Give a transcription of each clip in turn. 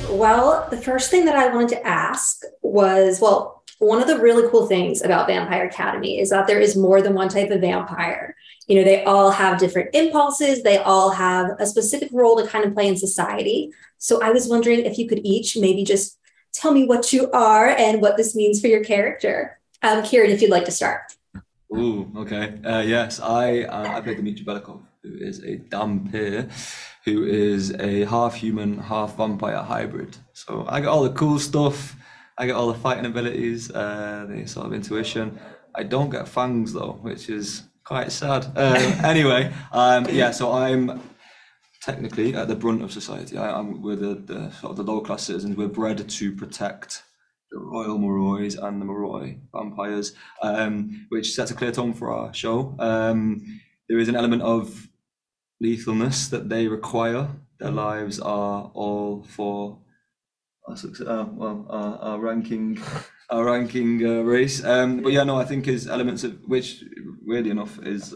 Well, the first thing that I wanted to ask was, well, one of the really cool things about Vampire Academy is that there is more than one type of vampire. They all have different impulses, they all have a specific role to kind of play in society. So I was wondering if you could each maybe just tell me what you are and what this means for your character. Kieron, if you'd like to start. Ooh, okay. Yes, I play Dmitry Belikov, who is a Dhampir, who is a half human, half vampire hybrid. So I get all the cool stuff. I get all the fighting abilities, the sort of intuition. I don't get fangs though, which is quite sad. Anyway, yeah. So I'm technically at the brunt of society. I'm with the sort of the low class citizens. We're bred to protect the Royal Morroys and the Morroy vampires, which sets a clear tone for our show. There is an element of lethalness that they require. Their lives are all for our success, our ranking race. But yeah, no, I think is elements of which, weirdly enough, is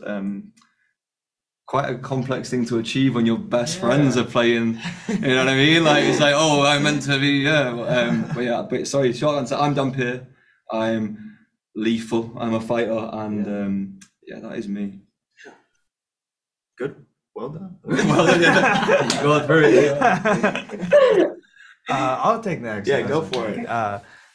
quite a complex thing to achieve when your best friends are playing. You know what I mean? Like it's like, oh, I'm meant to be, yeah. But yeah, but sorry, short answer. I'm Dhampir. I'm lethal. I'm a fighter, and yeah, that is me. Good. Well done. Well done. Yeah. Go through it. Yeah. I'll take next. Yeah, go for it.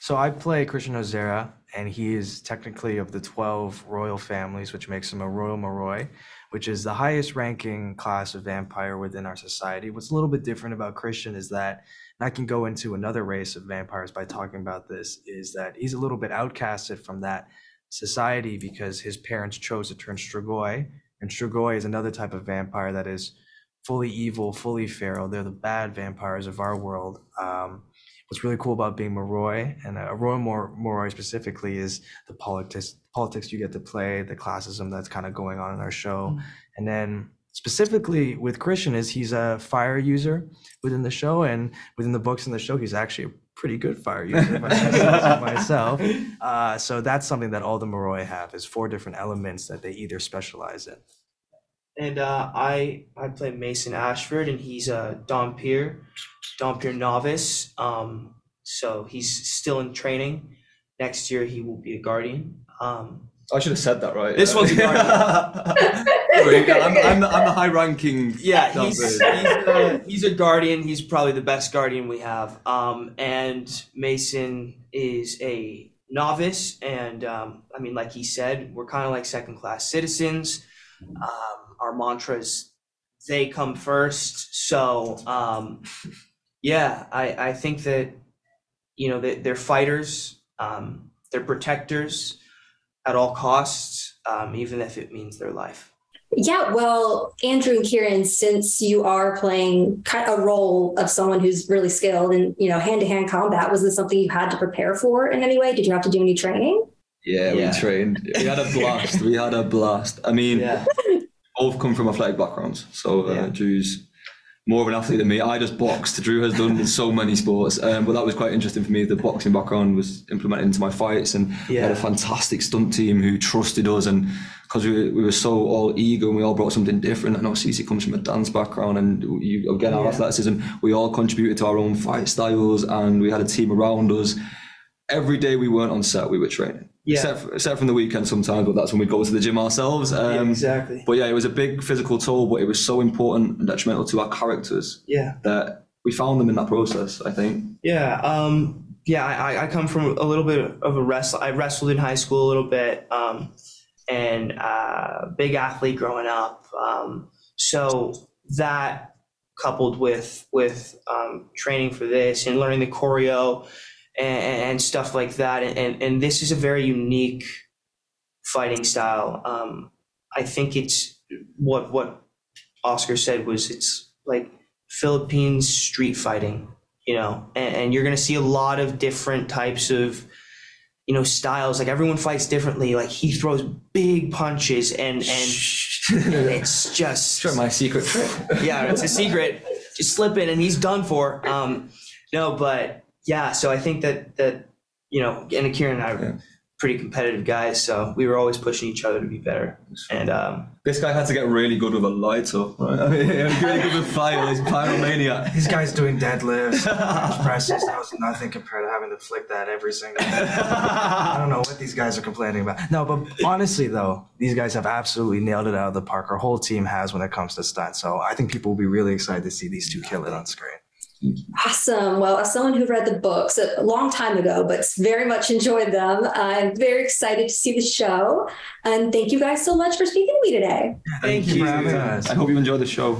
So I play Christian Ozera, and he is technically of the 12 royal families, which makes him a Royal Moroi, which is the highest ranking class of vampire within our society. What's a little bit different about Christian is that, and I can go into another race of vampires by talking about this, is that he's a little bit outcasted from that society because his parents chose to turn Strigoi, and Strigoi is another type of vampire that is fully evil, fully feral. They're the bad vampires of our world. What's really cool about being Moroi, and a Royal Moroi specifically, is the politics you get to play, the classism that's kind of going on in our show. And then specifically with Christian is he's a fire user within the show, and within the books in the show, he's actually a pretty good fire user if I say myself. So that's something that all the Moroi have, is 4 different elements that they either specialize in. And I play Mason Ashford, and he's a Dhampir novice. So he's still in training. Next year he will be a guardian. I should have said that right. This one's a guardian. I'm the high ranking. Yeah, he's a guardian. He's probably the best guardian we have. And Mason is a novice, and I mean, like he said, we're kind of like second class citizens. Our mantra is they come first. So yeah, I think that, that they're fighters, they're protectors at all costs, even if it means their life. Yeah, well, Andrew and Kieron, since you are playing kind of a role of someone who's really skilled in, hand-to-hand combat, was this something you had to prepare for in any way? Did you have to do any training? Yeah, we trained. We had a blast. I mean, both come from athletic backgrounds. So Drew's more of an athlete than me. I just boxed. Drew has done so many sports, but that was quite interesting for me. The boxing background was implemented into my fights, and we had a fantastic stunt team who trusted us, and because we were so all eager and we all brought something different. I know Cece comes from a dance background, and our athleticism, we all contributed to our own fight styles, and we had a team around us. Every day we weren't on set, we were training. Yeah. Except from the weekend sometimes, but that's when we'd go to the gym ourselves. Exactly. But yeah, it was a big physical toll, but it was so important and detrimental to our characters. That we found them in that process, I think. I come from a little bit of a wrestle. I wrestled in high school a little bit, and big athlete growing up. So that coupled with training for this and learning the choreo and stuff like that. And this is a very unique fighting style. I think it's what Oscar said was it's like Philippines street fighting, and you're going to see a lot of different types of, styles. Like everyone fights differently. Like he throws big punches and it's just my secret trick. Yeah, it's a secret. Just slip in and he's done for. No, but yeah, so I think that and Kieran and I pretty competitive guys, so we were always pushing each other to be better. And this guy had to get really good with a lighter, right? I mean, he was really good with fire. He's pyromaniac. These guys doing deadlifts, bench presses, that was nothing compared to having to flick that every single day. I don't know what these guys are complaining about. No, but honestly though, these guys have absolutely nailed it out of the park. Our whole team has when it comes to stunts. So I think people will be really excited to see these two kill it on screen. Awesome. Well, as someone who read the books a long time ago, but very much enjoyed them, I'm very excited to see the show. And thank you guys so much for speaking to me today. thank you for having us. I hope you enjoyed the show.